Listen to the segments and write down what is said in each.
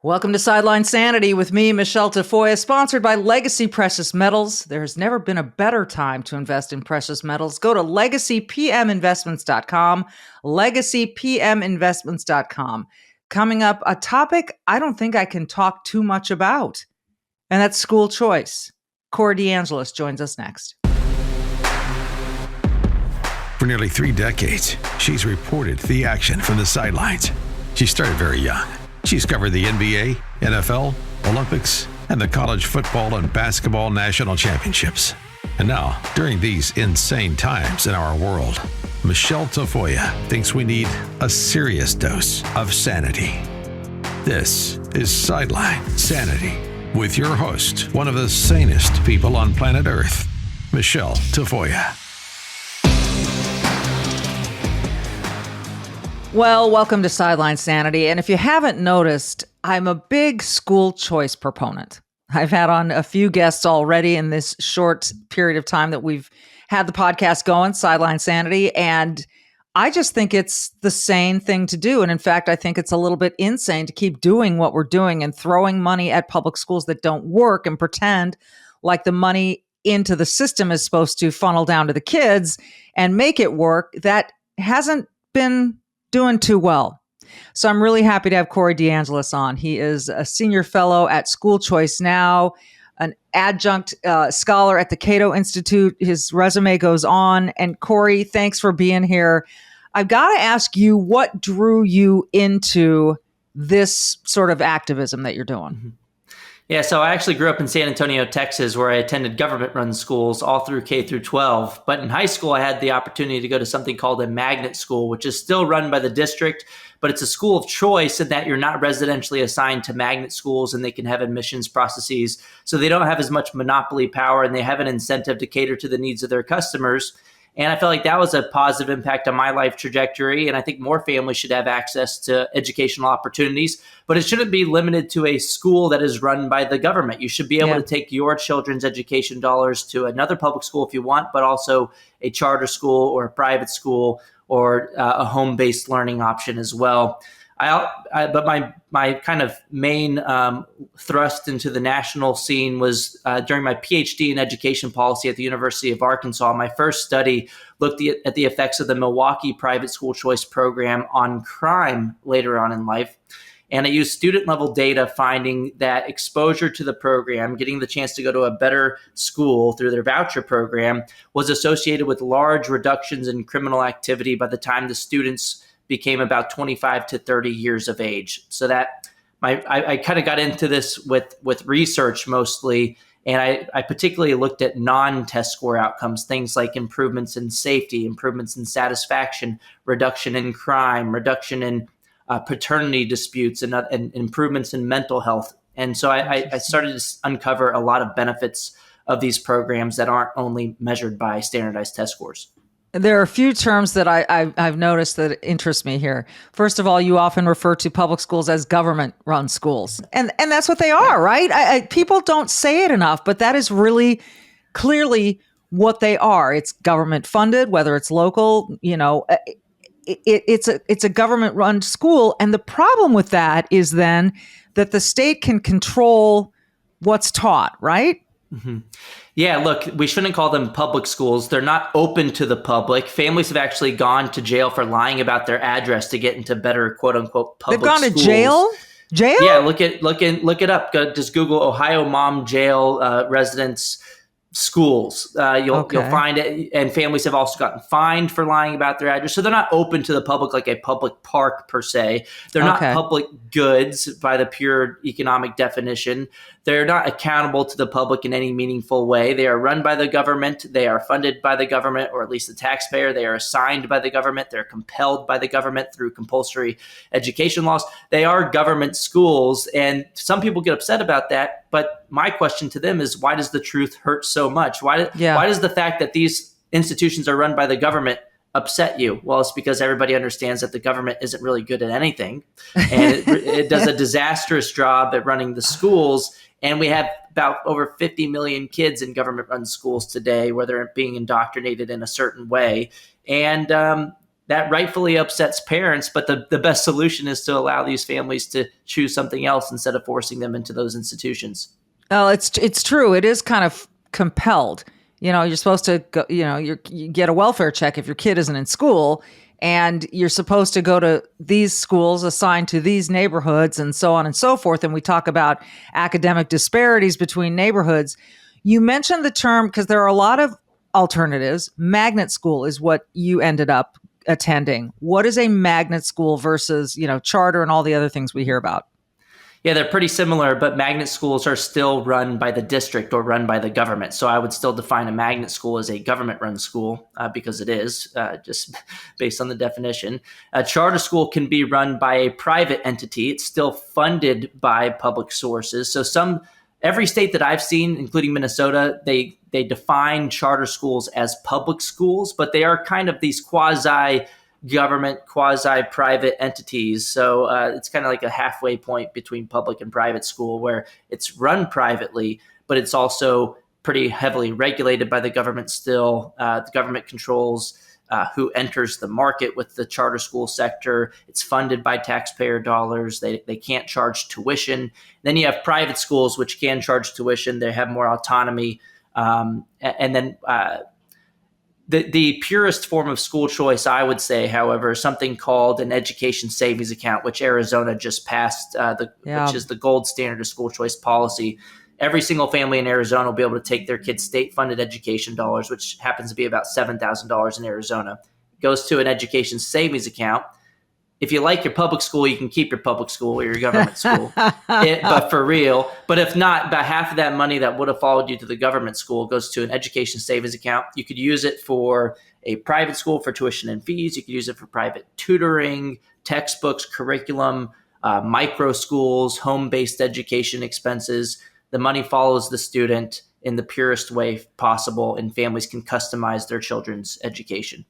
Welcome to Sideline Sanity with me, Michele Tafoya, sponsored by Legacy Precious Metals. There has never been a better time to invest in precious metals. Go to legacypminvestments.com, legacypminvestments.com. Coming up, a topic I don't think I can talk too much about, and that's school choice. Corey DeAngelis joins us next. For nearly 3 decades, she's reported the action from the sidelines. She started very young. She's covered the NBA, NFL, Olympics, and the college football and basketball national championships. And now, during these insane times in our world, Michele Tafoya thinks we need a serious dose of sanity. This is Sideline Sanity with your host, one of the sanest people on planet Earth, Michele Tafoya. Well, welcome to Sideline Sanity. And if you haven't noticed, I'm a big school choice proponent. I've had on a few guests already in this short period of time that we've had the podcast going, Sideline Sanity. And I just think it's the sane thing to do. And in fact, I think it's a little bit insane to keep doing what we're doing and throwing money at public schools that don't work and pretend like the money into the system is supposed to funnel down to the kids and make it work. That hasn't been doing too well. So I'm really happy to have Corey DeAngelis on. He is a senior fellow at School Choice Now, an adjunct scholar at the Cato Institute. His resume goes on. And Corey, thanks for being here. I've got to ask you, what drew you into this sort of activism that you're doing? Yeah, so I actually grew up in San Antonio, Texas, where I attended government-run schools all through K through 12. But in high school, I had the opportunity to go to something called a magnet school, which is still run by the district, but it's a school of choice in that you're not residentially assigned to magnet schools and they can have admissions processes. So they don't have as much monopoly power and they have an incentive to cater to the needs of their customers. And I felt like that was a positive impact on my life trajectory. And I think more families should have access to educational opportunities, but it shouldn't be limited to a school that is run by the government. You should be able to take your children's education dollars to another public school if you want, but also a charter school or a private school or a home-based learning option as well. But my kind of main thrust into the national scene was during my PhD in education policy at the University of Arkansas. My first study looked at the effects of the Milwaukee private school choice program on crime later on in life. And I used student-level data finding that exposure to the program, getting the chance to go to a better school through their voucher program, was associated with large reductions in criminal activity by the time the students became about 25 to 30 years of age. So that I kind of got into this with research mostly, and I particularly looked at non-test score outcomes, things like improvements in safety, improvements in satisfaction, reduction in crime, reduction in paternity disputes, and improvements in mental health. And so I started to uncover a lot of benefits of these programs that aren't only measured by standardized test scores. There are a few terms that I've noticed that interest me here. First of all, you often refer to public schools as government-run schools. And that's what they are, right? People don't say it enough, but that is really clearly what they are. It's government-funded, whether it's local, it's a government-run school. And the problem with that is then that the state can control what's taught, right? Mm-hmm. Yeah, look, we shouldn't call them public schools. They're not open to the public. Families have actually gone to jail for lying about their address to get into better, quote unquote, public schools. They've gone to jail? Jail? Yeah, look it up. Just Google Ohio mom jail residents schools. You'll find it. And families have also gotten fined for lying about their address. So they're not open to the public like a public park per se. They're not public goods by the pure economic definition. They're not accountable to the public in any meaningful way. They are run by the government. They are funded by the government, or at least the taxpayer. They are assigned by the government. They're compelled by the government through compulsory education laws. They are government schools. And some people get upset about that. But my question to them is, why does the truth hurt so much? Why does the fact that these institutions are run by the government upset you? Well, it's because everybody understands that the government isn't really good at anything. And it does a disastrous job at running the schools. And we have about over 50 million kids in government-run schools today, where they're being indoctrinated in a certain way. And that rightfully upsets parents, but the best solution is to allow these families to choose something else instead of forcing them into those institutions. Oh, it's true. It is kind of compelled. You're supposed to go, you get a welfare check if your kid isn't in school, and you're supposed to go to these schools assigned to these neighborhoods and so on and so forth. And we talk about academic disparities between neighborhoods. You mentioned the term because there are a lot of alternatives. Magnet school is what you ended up attending. What is a magnet school versus, charter and all the other things we hear about? Yeah, they're pretty similar, but magnet schools are still run by the district or run by the government. So I would still define a magnet school as a government-run school because it is, just based on the definition. A charter school can be run by a private entity. It's still funded by public sources. So every state that I've seen, including Minnesota, they define charter schools as public schools, but they are kind of these quasi-government, quasi-private entities. So it's kind of like a halfway point between public and private school where it's run privately, but it's also pretty heavily regulated by the government still. The government controls who enters the market with the charter school sector. It's funded by taxpayer dollars. They can't charge tuition. Then you have private schools, which can charge tuition. They have more autonomy. And then the purest form of school choice, I would say, however, is something called an education savings account, which Arizona just passed, which is the gold standard of school choice policy. Every single family in Arizona will be able to take their kids' state-funded education dollars, which happens to be about $7,000 in Arizona. It goes to an education savings account. If you like your public school, you can keep your public school or your government school, but for real. But if not, about half of that money that would have followed you to the government school goes to an education savings account. You could use it for a private school for tuition and fees. You could use it for private tutoring, textbooks, curriculum, micro schools, home-based education expenses. The money follows the student in the purest way possible, and families can customize their children's education.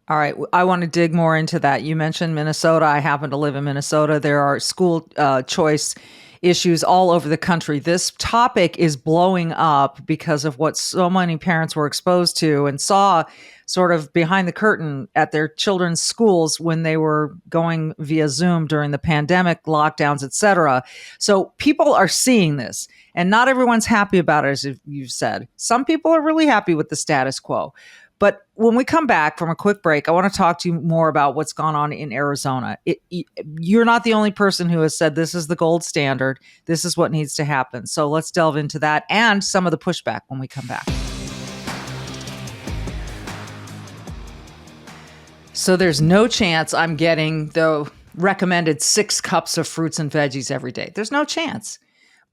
All right. I want to dig more into that. You mentioned Minnesota. I happen to live in Minnesota. There are school choice issues all over the country. This topic is blowing up because of what so many parents were exposed to and saw sort of behind the curtain at their children's schools when they were going via Zoom during the pandemic, lockdowns, et cetera. So people are seeing this, and not everyone's happy about it, as you've said. Some people are really happy with the status quo. But when we come back from a quick break, I want to talk to you more about what's gone on in Arizona. You're not the only person who has said this is the gold standard. This is what needs to happen. So let's delve into that and some of the pushback when we come back. So there's no chance I'm getting the recommended 6 cups of fruits and veggies every day. There's no chance.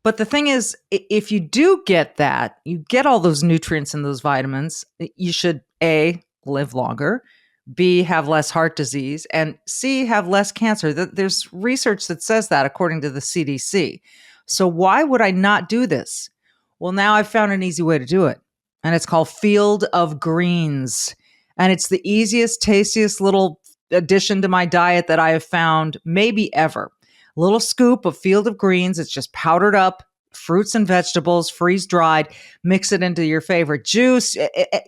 But the thing is, if you do get that, you get all those nutrients and those vitamins, you should A, live longer, B, have less heart disease, and C, have less cancer. There's research that says that according to the CDC. So why would I not do this? Well, now I've found an easy way to do it, and it's called Field of Greens. And it's the easiest, tastiest little addition to my diet that I have found maybe ever. A little scoop of Field of Greens. It's just powdered up fruits and vegetables, freeze dried, mix it into your favorite juice,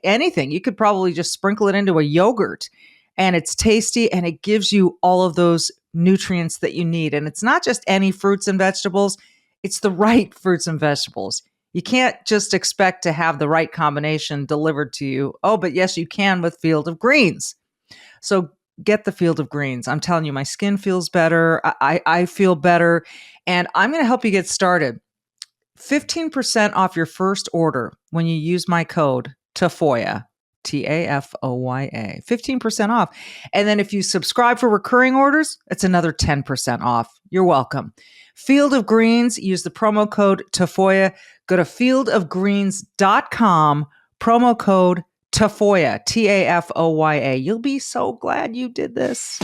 anything. You could probably just sprinkle it into a yogurt, and it's tasty, and it gives you all of those nutrients that you need. And it's not just any fruits and vegetables. It's the right fruits and vegetables. You can't just expect to have the right combination delivered to you. Oh, but yes, you can with Field of Greens. So get the Field of Greens. I'm telling you, my skin feels better. I feel better. And I'm going to help you get started. 15% off your first order when you use my code TAFOYA, TAFOYA, 15% off. And then if you subscribe for recurring orders, it's another 10% off. You're welcome. Field of Greens, use the promo code TAFOYA. Go to fieldofgreens.com, promo code TAFOYA, TAFOYA. You'll be so glad you did this.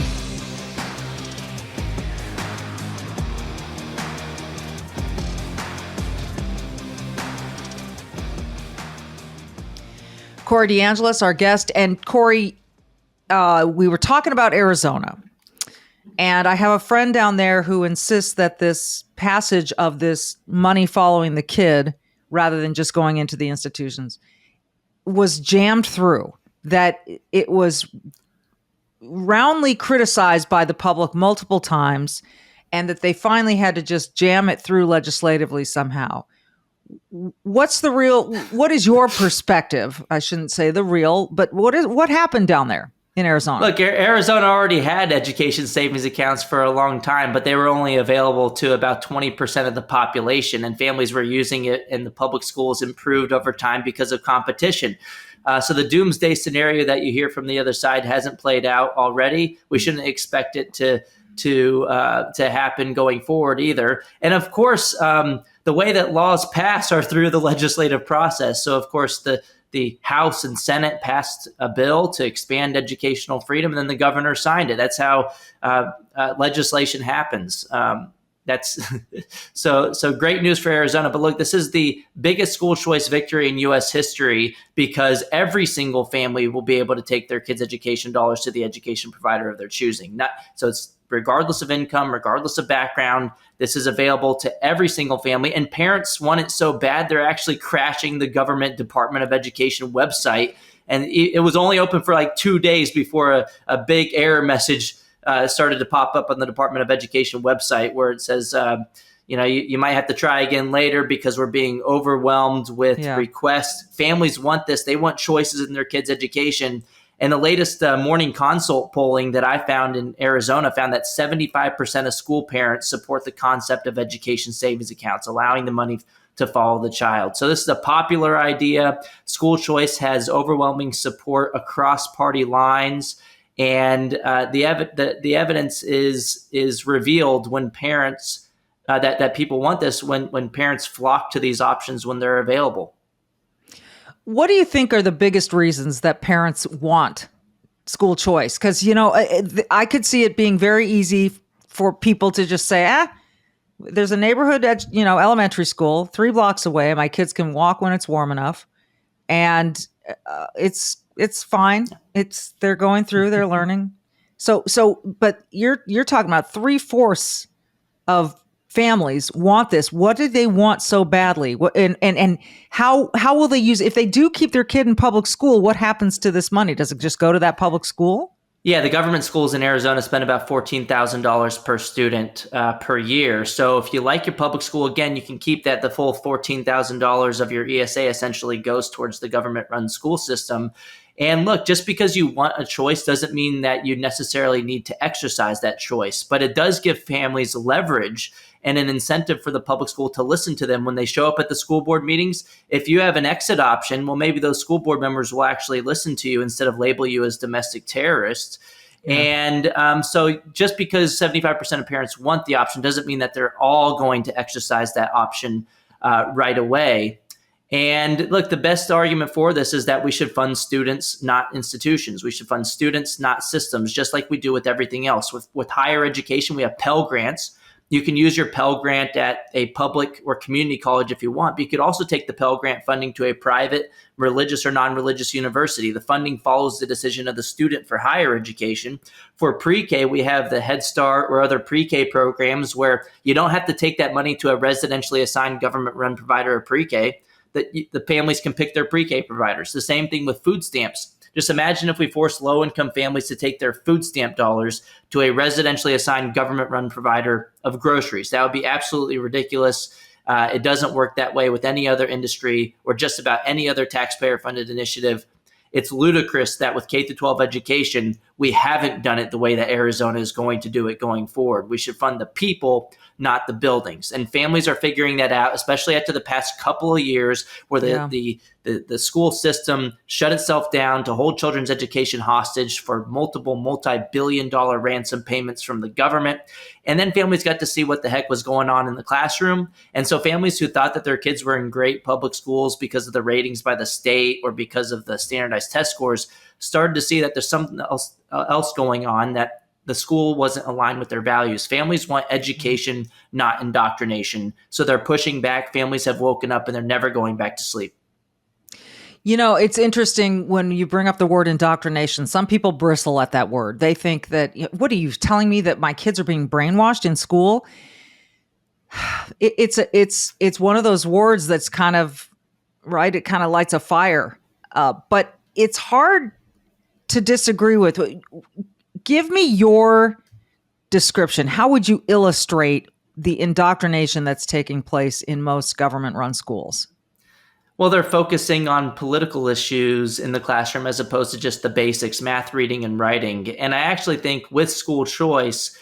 Corey DeAngelis, our guest. And Corey, we were talking about Arizona. And I have a friend down there who insists that this passage of this money following the kid, rather than just going into the institutions, was jammed through, that it was roundly criticized by the public multiple times, and that they finally had to just jam it through legislatively somehow. What is your perspective? I shouldn't say the real, but what happened down there in Arizona? Look, Arizona already had education savings accounts for a long time, but they were only available to about 20% of the population, and families were using it, and the public schools improved over time because of competition. So the doomsday scenario that you hear from the other side hasn't played out already. We shouldn't expect it to happen going forward either. And of course, the way that laws pass are through the legislative process. So of course, the House and Senate passed a bill to expand educational freedom, and then the governor signed it. That's how legislation happens. That's so great news for Arizona. But look, this is the biggest school choice victory in U.S. history, because every single family will be able to take their kids' education dollars to the education provider of their choosing. So it's regardless of income, regardless of background. This is available to every single family, and parents want it so bad they're actually crashing the government Department of Education website. And it was only open for like 2 days before a big error message started to pop up on the Department of Education website, where it says, you might have to try again later because we're being overwhelmed with requests. Families want this. They want choices in their kids' education. And the latest Morning Consult polling that I found in Arizona found that 75% of school parents support the concept of education savings accounts, allowing the money to follow the child. So this is a popular idea. School choice has overwhelming support across party lines. And the evidence is revealed when parents that people want this, when parents flock to these options when they're available. What do you think are the biggest reasons that parents want school choice? Because, I could see it being very easy for people to just say, there's a neighborhood, elementary school 3 blocks away. My kids can walk when it's warm enough. And it's fine. They're going through, they're learning. But you're talking about 3/4 of families want this. What did they want so badly? And how will they use it? If they do keep their kid in public school, what happens to this money? Does it just go to that public school? Yeah, the government schools in Arizona spend about $14,000 per student per year. So if you like your public school, again, you can keep that. The full $14,000 of your ESA essentially goes towards the government-run school system. And look, just because you want a choice doesn't mean that you necessarily need to exercise that choice. But it does give families leverage and an incentive for the public school to listen to them when they show up at the school board meetings. If you have an exit option, well, maybe those school board members will actually listen to you instead of label you as domestic terrorists. Yeah. And so just because 75% of parents want the option doesn't mean that they're all going to exercise that option right away. And look, the best argument for this is that we should fund students, not institutions. We should fund students, not systems, just like we do with everything else. With higher education, we have Pell Grants. You can use your Pell Grant at a public or community college if you want, but you could also take the Pell Grant funding to a private, religious or non-religious university. The funding follows the decision of the student for higher education. For pre-K, we have the Head Start or other pre-K programs where you don't have to take that money to a residentially assigned government-run provider of pre-K. The families can pick their pre-K providers. The same thing with food stamps. Just imagine if we forced low-income families to take their food stamp dollars to a residentially assigned government-run provider of groceries. That would be absolutely ridiculous. It doesn't work that way with any other industry or just about any other taxpayer-funded initiative. It's ludicrous that with K-12 education, we haven't done it the way that Arizona is going to do it going forward. We should fund the people, not the buildings. And families are figuring that out, especially after the past couple of years where the school system shut itself down to hold children's education hostage for multiple multi-billion-dollar ransom payments from the government. And then families got to see what the heck was going on in the classroom. And so families who thought that their kids were in great public schools because of the ratings by the state or because of the standardized test scores started to see that there's something else going on, that the school wasn't aligned with their values. Families want education, not indoctrination. So they're pushing back. Families have woken up and they're never going back to sleep. It's interesting when you bring up the word indoctrination. Some people bristle at that word. They think that, what are you telling me, that my kids are being brainwashed in school? It's one of those words that's kind of, right? It kind of lights a fire. But it's hard to disagree with. Give me your description. How would you illustrate the indoctrination that's taking place in most government-run schools? Well, they're focusing on political issues in the classroom as opposed to just the basics, math, reading, and writing. And I actually think with school choice,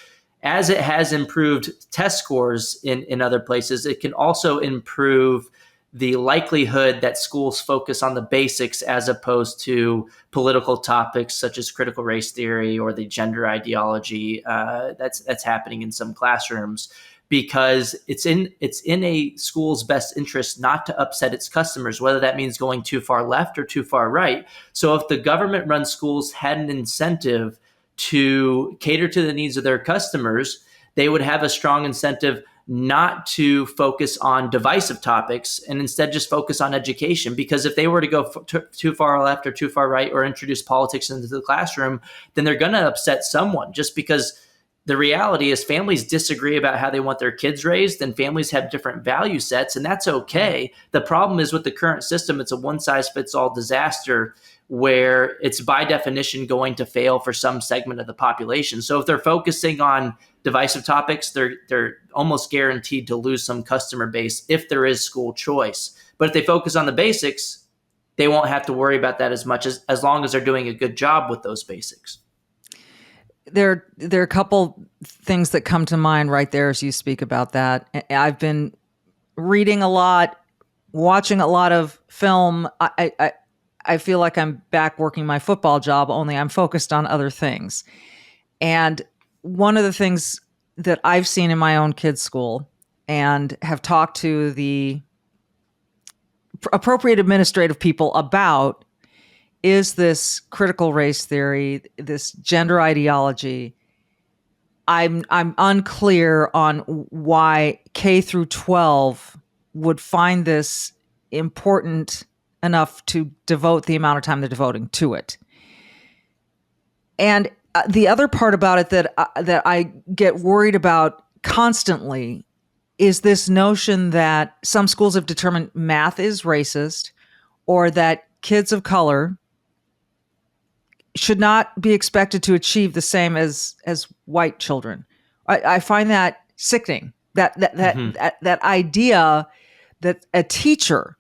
as it has improved test scores in other places, it can also improve the likelihood that schools focus on the basics as opposed to political topics such as critical race theory or the gender ideology that's happening in some classrooms, because it's in a school's best interest not to upset its customers, whether that means going too far left or too far right. So if the government-run schools had an incentive to cater to the needs of their customers, they would have a strong incentive not to focus on divisive topics and instead just focus on education. Because if they were to go too far left or too far right or introduce politics into the classroom, then they're going to upset someone, just because the reality is families disagree about how they want their kids raised, and families have different value sets, and that's okay. The problem is with the current system, it's a one-size-fits-all disaster where it's by definition going to fail for some segment of the population. So if they're focusing on divisive topics, they're almost guaranteed to lose some customer base if there is school choice. But if they focus on the basics, they won't have to worry about that as much, as long as they're doing a good job with those basics. There are a couple things that come to mind right there as you speak about that. I've been reading a lot, watching a lot of film. I feel like I'm back working my football job, only I'm focused on other things. And one of the things that I've seen in my own kids' school and have talked to the appropriate administrative people about is this critical race theory, this gender ideology. I'm unclear on why K through 12 would find this important enough to devote the amount of time they're devoting to it. And the other part about it that I get worried about constantly is this notion that some schools have determined math is racist, or that kids of color should not be expected to achieve the same as white children. I find that sickening. That idea that a teacher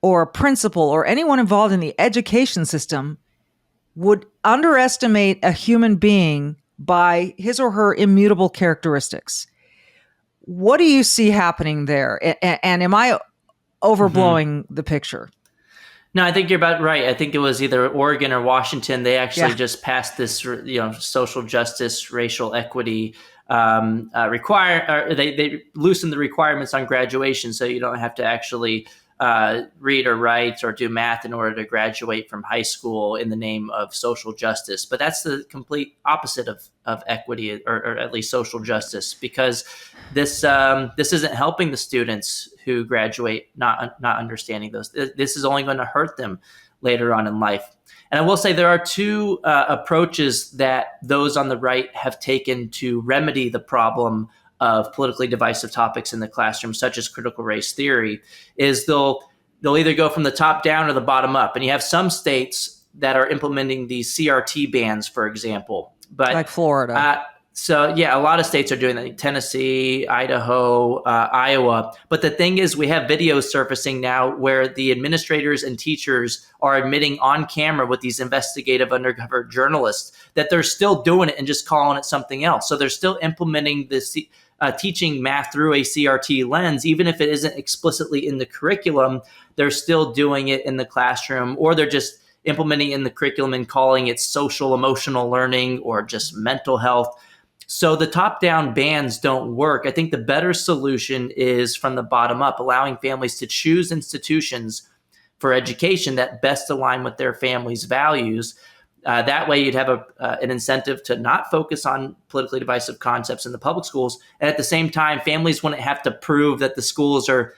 or a principal or anyone involved in the education system would underestimate a human being by his or her immutable characteristics. What do you see happening there? And am I overblowing the picture? No, I think you're about right. I think it was either Oregon or Washington. They actually just passed this, social justice, racial equity they loosened the requirements on graduation, so you don't have to actually read or write or do math in order to graduate from high school in the name of social justice. But that's the complete opposite of equity, or at least social justice, because this isn't helping the students who graduate not understanding those. This is only going to hurt them later on in life. And I will say there are two approaches that those on the right have taken to remedy the problem of politically divisive topics in the classroom, such as critical race theory. Is they'll either go from the top down or the bottom up. And you have some states that are implementing these CRT bans, for example. But like Florida. So yeah, a lot of states are doing that, like Tennessee, Idaho, Iowa. But the thing is, we have videos surfacing now where the administrators and teachers are admitting on camera with these investigative undercover journalists that they're still doing it and just calling it something else. So they're still implementing this teaching math through a CRT lens, even if it isn't explicitly in the curriculum. They're still doing it in the classroom, or they're just implementing it in the curriculum and calling it social emotional learning or just mental health. So the top-down bans don't work. I think the better solution is from the bottom up, allowing families to choose institutions for education that best align with their family's values. That way you'd have an incentive to not focus on politically divisive concepts in the public schools. And at the same time, families wouldn't have to prove that the schools are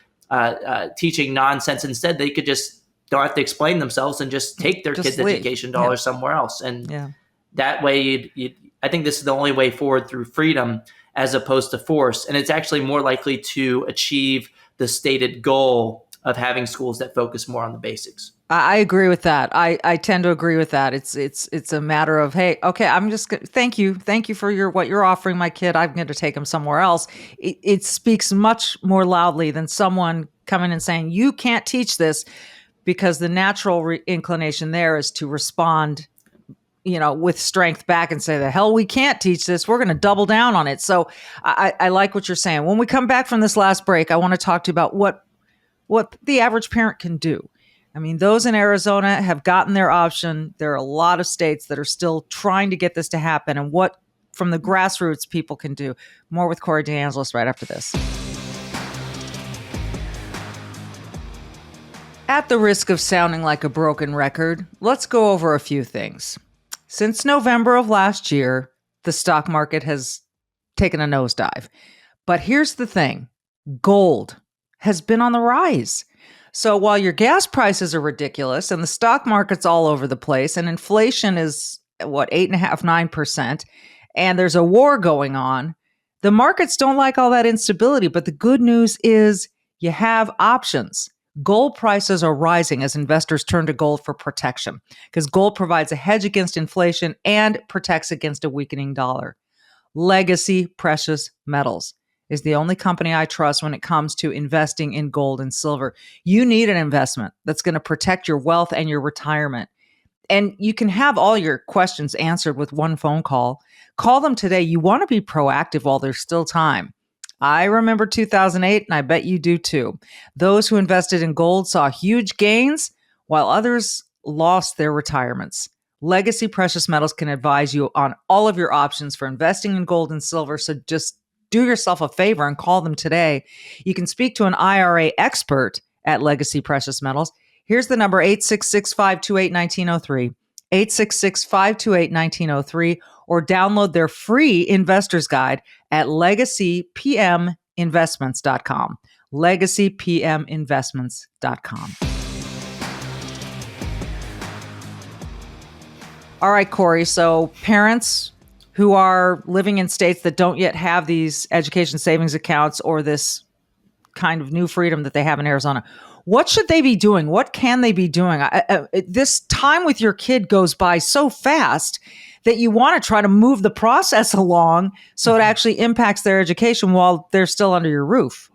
teaching nonsense. Instead, they could just don't have to explain themselves and just take their kids' education dollars somewhere else. And that way I think this is the only way forward through freedom as opposed to force. And it's actually more likely to achieve the stated goal of having schools that focus more on the basics. I agree with that. I tend to agree with that. It's a matter of, hey, okay, thank you for what you're offering my kid. I'm going to take him somewhere else. It speaks much more loudly than someone coming and saying you can't teach this, because the natural inclination there is to respond, with strength back and say, the hell, we can't teach this. We're going to double down on it. So I like what you're saying. When we come back from this last break, I want to talk to you about what the average parent can do. I mean, those in Arizona have gotten their option. There are a lot of states that are still trying to get this to happen, and what from the grassroots people can do. More with Corey DeAngelis right after this. At the risk of sounding like a broken record, let's go over a few things. Since November of last year, the stock market has taken a nosedive. But here's the thing. Gold has been on the rise. So while your gas prices are ridiculous and the stock market's all over the place and inflation is 8.5%, 9%, and there's a war going on, the markets don't like all that instability. But the good news is you have options. Gold prices are rising as investors turn to gold for protection, because gold provides a hedge against inflation and protects against a weakening dollar. Legacy Precious Metals is the only company I trust when it comes to investing in gold and silver. You need an investment that's going to protect your wealth and your retirement. And you can have all your questions answered with one phone call. Call them today. You want to be proactive while there's still time. I remember 2008, and I bet you do too. Those who invested in gold saw huge gains, while others lost their retirements. Legacy Precious Metals can advise you on all of your options for investing in gold and silver. So just do yourself a favor and call them today. You can speak to an IRA expert at Legacy Precious Metals. Here's the number, 866-528-1903, 866-528-1903, or download their free investor's guide at legacypminvestments.com, legacypminvestments.com. All right, Corey. So parents who are living in states that don't yet have these education savings accounts or this kind of new freedom that they have in Arizona, what should they be doing? What can they be doing? This time with your kid goes by so fast that you want to try to move the process along so it actually impacts their education while they're still under your roof.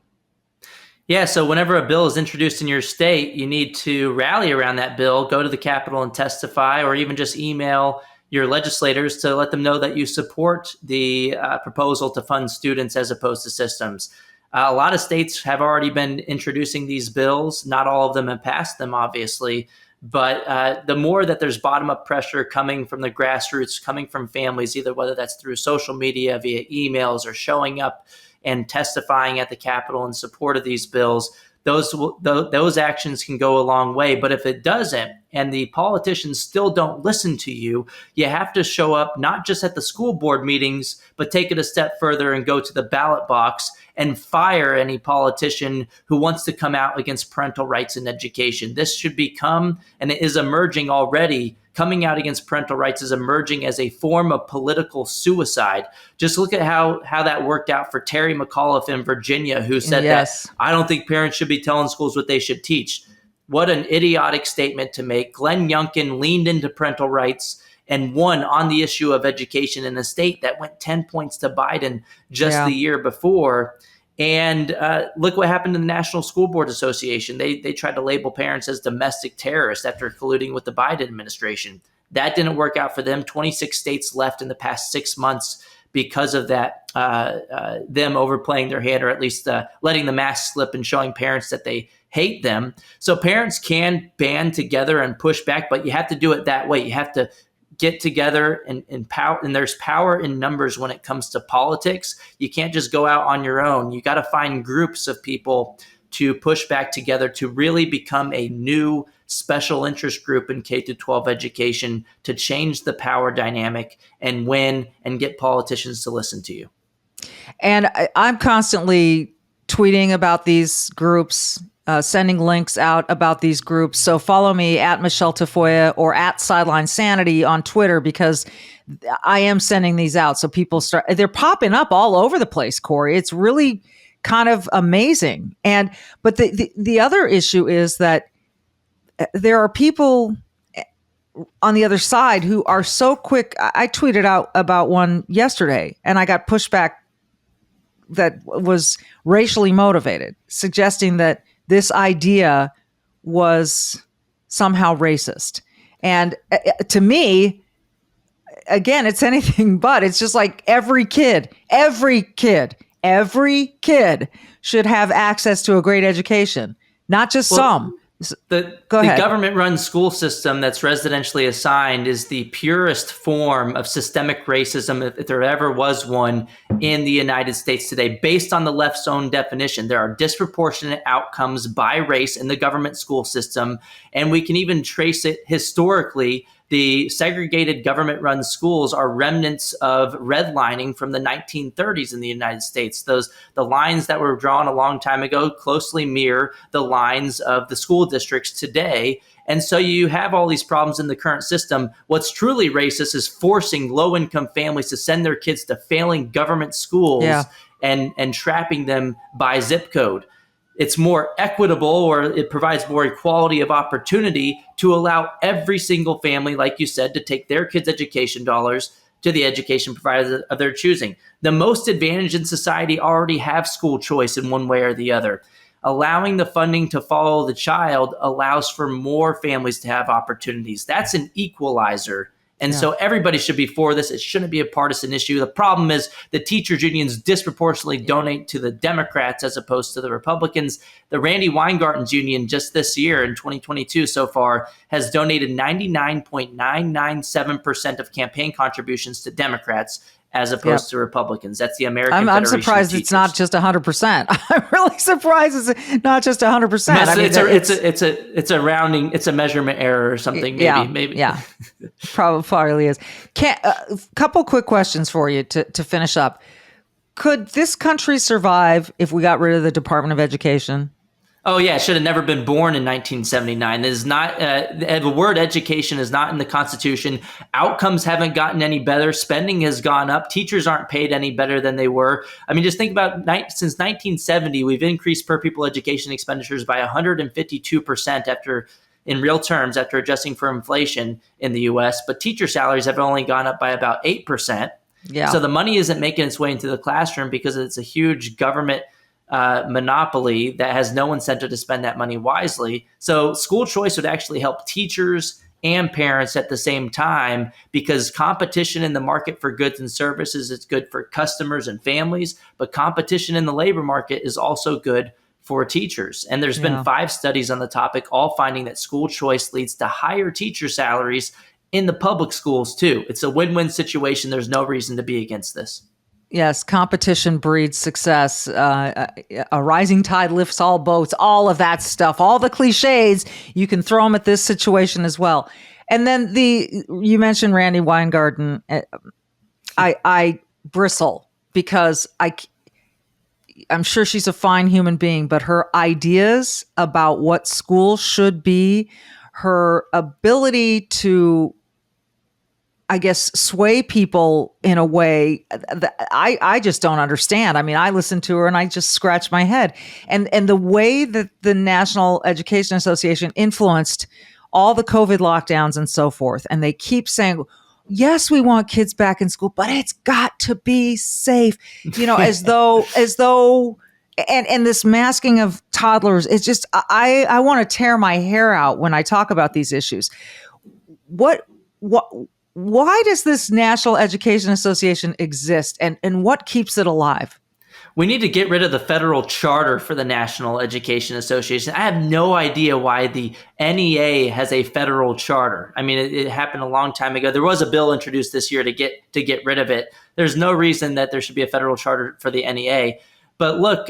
Yeah, so whenever a bill is introduced in your state, you need to rally around that bill, go to the Capitol and testify, or even just email your legislators to let them know that you support the proposal to fund students as opposed to systems. A lot of states have already been introducing these bills. Not all of them have passed them, obviously. But the more that there's bottom-up pressure coming from the grassroots, coming from families, either whether that's through social media, via emails, or showing up and testifying at the Capitol in support of these bills, those actions can go a long way. But if it doesn't, and the politicians still don't listen to you, you have to show up not just at the school board meetings, but take it a step further and go to the ballot box and fire any politician who wants to come out against parental rights in education. This should become, and it is emerging already, coming out against parental rights is emerging as a form of political suicide. Just look at how that worked out for Terry McAuliffe in Virginia, who said that I don't think parents should be telling schools what they should teach. What an idiotic statement to make. Glenn Youngkin leaned into parental rights and won on the issue of education in a state that went 10 points to Biden just the year before. And look what happened to the National School Board Association. They tried to label parents as domestic terrorists after colluding with the Biden administration. That didn't work out for them. 26 states left in the past 6 months because of that, them overplaying their hand, or at least letting the mask slip and showing parents that they hate them. So parents can band together and push back, but you have to do it that way. You have to get together and power, and there's power in numbers when it comes to politics. You can't just go out on your own. You got to find groups of people to push back together to really become a new special interest group in K-12 education to change the power dynamic and win and get politicians to listen to you. And I'm constantly tweeting about these groups, sending links out about these groups. So follow me at Michele Tafoya or at Sideline Sanity on Twitter, because I am sending these out. So people they're popping up all over the place, Corey. It's really kind of amazing. But the other issue is that there are people on the other side who are so quick. I tweeted out about one yesterday and I got pushback that was racially motivated, suggesting that this idea was somehow racist. And to me, again, it's anything but. It's just like every kid should have access to a great education, not just some. The Go ahead. government-run school system that's residentially assigned is the purest form of systemic racism, if there ever was one, in the United States today. Based on the left's own definition, there are disproportionate outcomes by race in the government school system, and we can even trace it historically. The segregated government-run schools are remnants of redlining from the 1930s in the United States. The lines that were drawn a long time ago closely mirror the lines of the school districts today. And so you have all these problems in the current system. What's truly racist is forcing low-income families to send their kids to failing government schools and trapping them by zip code. It's more equitable, or it provides more equality of opportunity to allow every single family, like you said, to take their kids' education dollars to the education provider of their choosing. The most advantaged in society already have school choice in one way or the other. Allowing the funding to follow the child allows for more families to have opportunities. That's an equalizer. And so everybody should be for this. It shouldn't be a partisan issue. The problem is the teachers unions disproportionately donate to the Democrats as opposed to the Republicans. The Randy Weingarten's union just this year in 2022 so far has donated 99.997% of campaign contributions to Democrats as opposed to Republicans. That's the American Federation I'm surprised of it's not just 100%. I'm really surprised it's not just 100%. I mean, it's a rounding, it's a measurement error or something. Maybe. Yeah, probably is. Couple quick questions for you to finish up. Could this country survive if we got rid of the Department of Education? Oh yeah, should have never been born in 1979. It is not the word education is not in the Constitution. Outcomes haven't gotten any better. Spending has gone up. Teachers aren't paid any better than they were. I mean, just think about since 1970, we've increased per pupil education expenditures by 152% in real terms after adjusting for inflation in the U.S. But teacher salaries have only gone up by about 8%. Yeah. So the money isn't making its way into the classroom because it's a huge government monopoly that has no incentive to spend that money wisely. So school choice would actually help teachers and parents at the same time, because competition in the market for goods and services is good for customers and families, but competition in the labor market is also good for teachers. And there's been 5 studies on the topic, all finding that school choice leads to higher teacher salaries in the public schools too. It's a win-win situation. There's no reason to be against this. Yes, competition breeds success. A rising tide lifts all boats, all of that stuff, all the cliches, you can throw them at this situation as well. And then you mentioned Randy Weingarten. I bristle because I'm sure she's a fine human being, but her ideas about what school should be, her ability to, I guess, sway people in a way that I just don't understand. I mean, I listen to her and I just scratch my head. And the way that the National Education Association influenced all the COVID lockdowns and so forth, and they keep saying, yes, we want kids back in school, but it's got to be safe, as though, and this masking of toddlers, it's just, I want to tear my hair out when I talk about these issues. Why does this National Education Association exist, and what keeps it alive? We need to get rid of the federal charter for the National Education Association. I have no idea why the NEA has a federal charter. I mean, it happened a long time ago. There was a bill introduced this year to get rid of it. There's no reason that there should be a federal charter for the NEA. But look,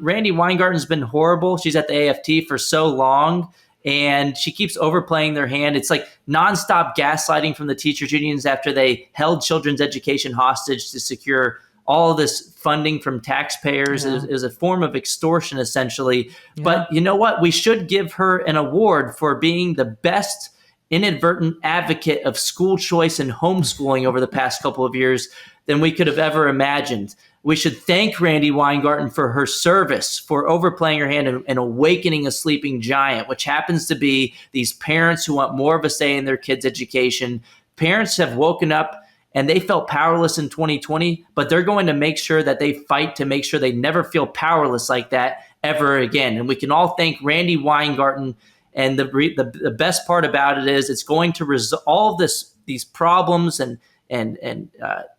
Randy Weingarten's been horrible. She's at the AFT for so long, and she keeps overplaying their hand. It's like nonstop gaslighting from the teachers unions after they held children's education hostage to secure all of this funding from taxpayers. It was a form of extortion, essentially. Yeah. But you know what? We should give her an award for being the best inadvertent advocate of school choice and homeschooling over the past couple of years than we could have ever imagined. We should thank Randy Weingarten for her service, for overplaying her hand and awakening a sleeping giant, which happens to be these parents who want more of a say in their kids' education. Parents have woken up and they felt powerless in 2020, but they're going to make sure that they fight to make sure they never feel powerless like that ever again. And we can all thank Randy Weingarten. And the best part about it is it's going to resolve these problems and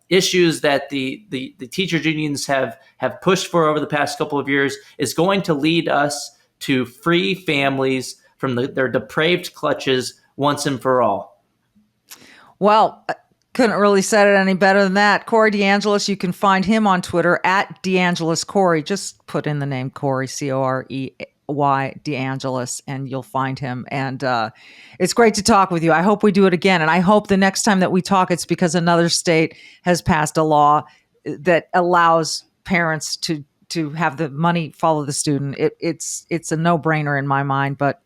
issues that the teachers unions have pushed for over the past couple of years, is going to lead us to free families from their depraved clutches once and for all. Well, I couldn't really said it any better than that. Corey DeAngelis, you can find him on Twitter at DeAngelis Corey. Just put in the name Corey, Corey DeAngelis, and you'll find him. And it's great to talk with you. I hope we do it again. And I hope the next time that we talk, it's because another state has passed a law that allows parents to have the money follow the student. It's a no-brainer in my mind. But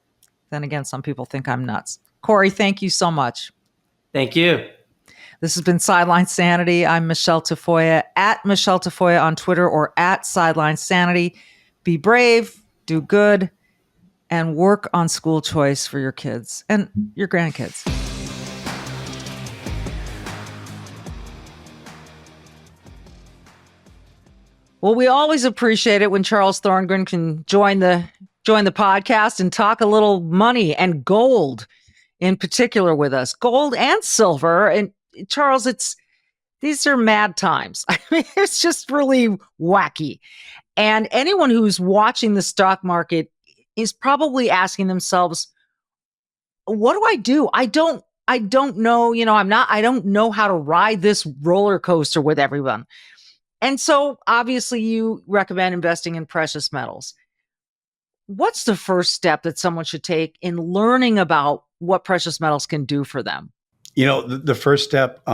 then again, some people think I'm nuts. Corey, thank you so much. Thank you. This has been Sideline Sanity. I'm Michele Tafoya, at Michele Tafoya on Twitter, or at Sideline Sanity. Be brave, do good, and work on school choice for your kids and your grandkids. Well, we always appreciate it when Charles Thorngren can join the podcast and talk a little money and gold in particular with us. Gold and silver. And Charles, these are mad times. I mean, it's just really wacky. And anyone who's watching the stock market is probably asking themselves, what do I do? I don't know, I don't know how to ride this roller coaster with everyone. And so obviously you recommend investing in precious metals. What's the first step that someone should take in learning about what precious metals can do for them? The first step,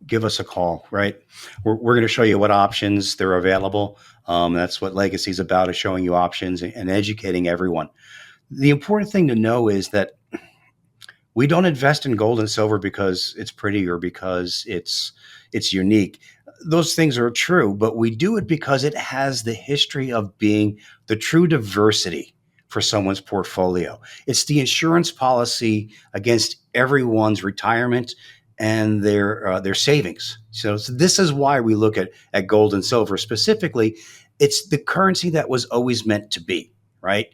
give us a call, right? We're going to show you what options there are available. That's what Legacy is about, is showing you options and educating everyone. The important thing to know is that we don't invest in gold and silver because it's pretty or because it's unique. Those things are true, but we do it because it has the history of being the true diversity for someone's portfolio. It's the insurance policy against everyone's retirement and their savings. So this is why we look at gold and silver specifically. It's the currency that was always meant to be, right?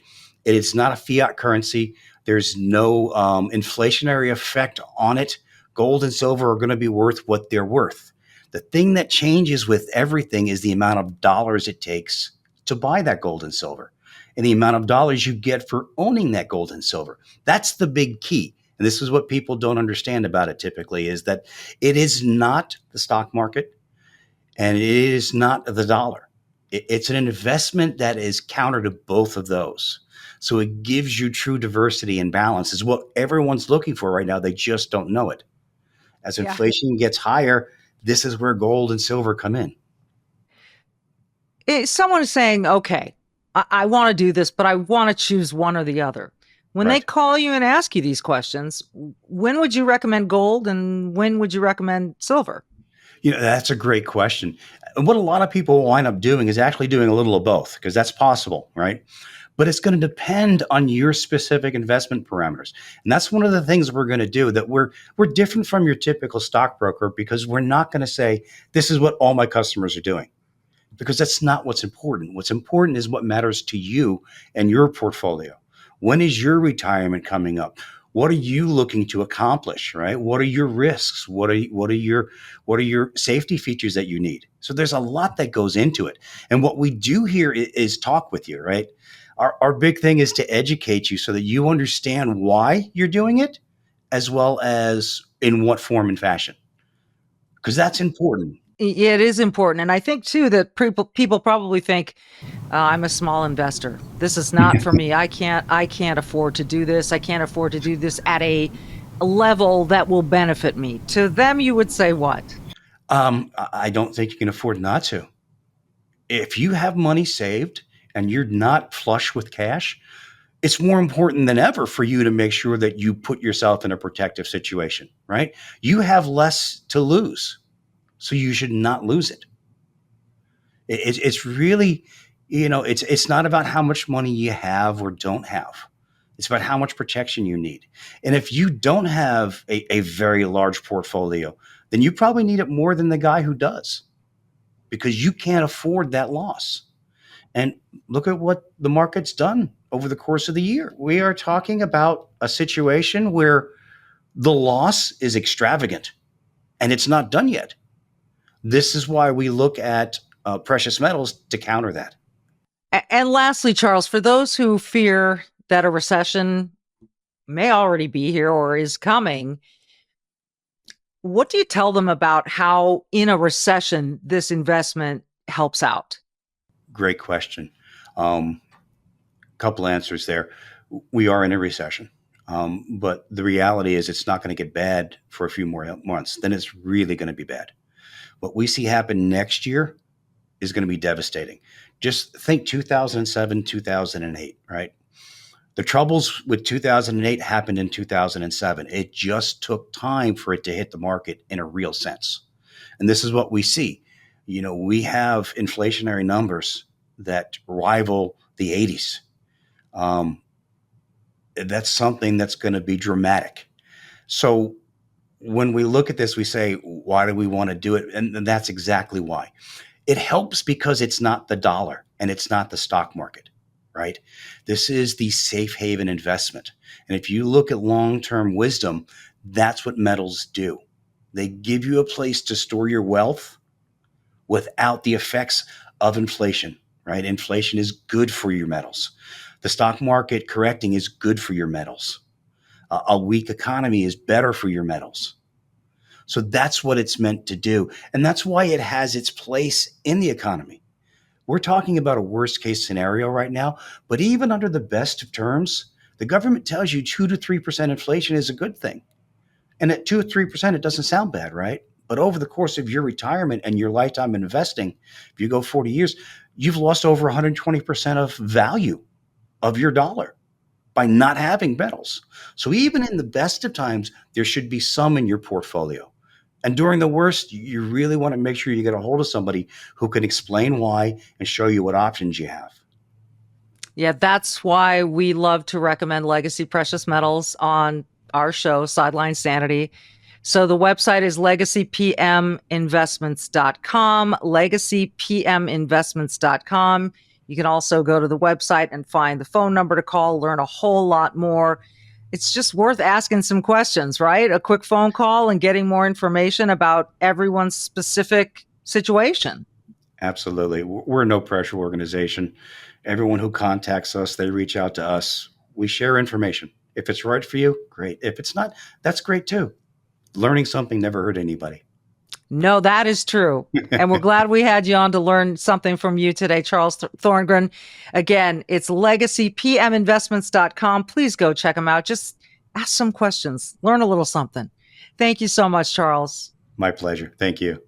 It's not a fiat currency. There's no inflationary effect on it. Gold and silver are going to be worth what they're worth. The thing that changes with everything is the amount of dollars it takes to buy that gold and silver, and the amount of dollars you get for owning that gold and silver. That's the big key. And this is what people don't understand about it typically, is that it is not the stock market and it is not the dollar. It's an investment that is counter to both of those. So it gives you true diversity and balance, is what everyone's looking for right now. They just don't know it. As inflation gets higher, this is where gold and silver come in. Someone is saying, okay, I want to do this, but I want to choose one or the other. When they call you and ask you these questions, when would you recommend gold and when would you recommend silver? That's a great question. And what a lot of people wind up doing is actually doing a little of both, because that's possible, right? But it's going to depend on your specific investment parameters. And that's one of the things we're going to do, that we're different from your typical stockbroker, because we're not going to say, this is what all my customers are doing, because that's not what's important. What's important is what matters to you and your portfolio. When is your retirement coming up? What are you looking to accomplish, right? What are your risks? What are your safety features that you need? So there's a lot that goes into it. And what we do here is talk with you, right? Our big thing is to educate you so that you understand why you're doing it, as well as in what form and fashion, because that's important. It is important. And I think, too, that people probably think, I'm a small investor. This is not for me. I can't afford to do this. I can't afford to do this at a level that will benefit me. To them, you would say what? I don't think you can afford not to. If you have money saved and you're not flush with cash, it's more important than ever for you to make sure that you put yourself in a protective situation, right? You have less to lose, so you should not lose it. It's really, it's not about how much money you have or don't have. It's about how much protection you need. And if you don't have a very large portfolio, then you probably need it more than the guy who does, because you can't afford that loss. And look at what the market's done over the course of the year. We are talking about a situation where the loss is extravagant and it's not done yet. This is why we look at precious metals to counter that. And lastly, Charles, for those who fear that a recession may already be here or is coming, what do you tell them about how in a recession this investment helps out? Great question. Couple answers there. We are in a recession, but the reality is it's not going to get bad for a few more months. Then it's really going to be bad. What we see happen next year is going to be devastating. Just think 2007, 2008, right? The troubles with 2008 happened in 2007. It just took time for it to hit the market in a real sense. And this is what we see. We have inflationary numbers that rival the 80s. That's something that's going to be dramatic. So when we look at this, we say, why do we want to do it? And that's exactly why. It helps because it's not the dollar and it's not the stock market, right? This is the safe haven investment. And if you look at long-term wisdom, that's what metals do. They give you a place to store your wealth without the effects of inflation, right? Inflation is good for your metals. The stock market correcting is good for your metals. A weak economy is better for your metals. So that's what it's meant to do. And that's why it has its place in the economy. We're talking about a worst case scenario right now, but even under the best of terms, the government tells you 2 to 3% inflation is a good thing. And at 2 or 3%, it doesn't sound bad, right? But over the course of your retirement and your lifetime investing, if you go 40 years, you've lost over 120% of value of your dollar by not having metals. So even in the best of times, there should be some in your portfolio. And during the worst, you really want to make sure you get a hold of somebody who can explain why and show you what options you have. Yeah, that's why we love to recommend Legacy Precious Metals on our show, Sideline Sanity. So the website is legacypminvestments.com, legacypminvestments.com. You can also go to the website and find the phone number to call, learn a whole lot more. It's just worth asking some questions, right? A quick phone call and getting more information about everyone's specific situation. Absolutely. We're a no pressure organization. Everyone who contacts us, they reach out to us. We share information. If it's right for you, great. If it's not, that's great too. Learning something never hurt anybody. No, that is true. And we're glad we had you on to learn something from you today, Charles Thorngren. Again, it's legacypminvestments.com. Please go check them out. Just ask some questions, learn a little something. Thank you so much, Charles. My pleasure. Thank you.